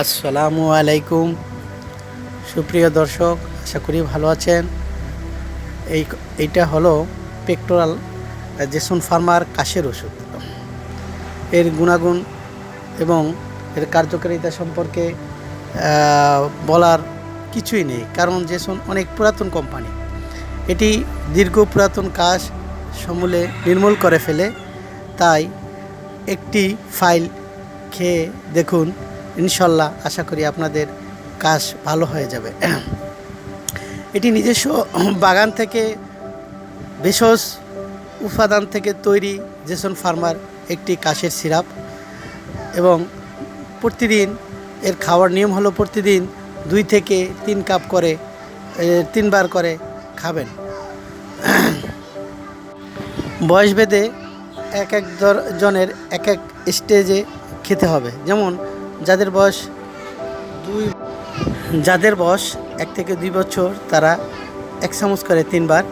আসসালামু আলাইকুম। সুপ্রিয় দর্শক, আশা করি ভালো আছেন। এইটা হলো পেক্টোরাল জেসন ফার্মার কাশের ওষুধ। এর গুণাগুণ এবং এর কার্যকারিতা সম্পর্কে বলার কিছুই নেই, কারণ জেসন অনেক পুরাতন কোম্পানি। এটি দীর্ঘ পুরাতন কাশ সমূলে নির্মূল করে ফেলে। তাই একটি ফাইল খেয়ে দেখুন, ইনশাল্লাহ আশা করি আপনাদের কাশ ভালো হয়ে যাবে। এটি নিজস্ব বাগান থেকে ভেষজ উপাদান থেকে তৈরি জেসন ফার্মার একটি কাশের সিরাপ, এবং প্রতিদিন এর খাওয়ার নিয়ম হলো প্রতিদিন 2 থেকে 3 কাপ করে 3 বার করে খাবেন। বয়সভেদে এক এক জনের এক এক স্টেজে খেতে হবে। যেমন যাদের বয়স 1 থেকে 2 বছর তারা 1 চামচ করে 3 বার,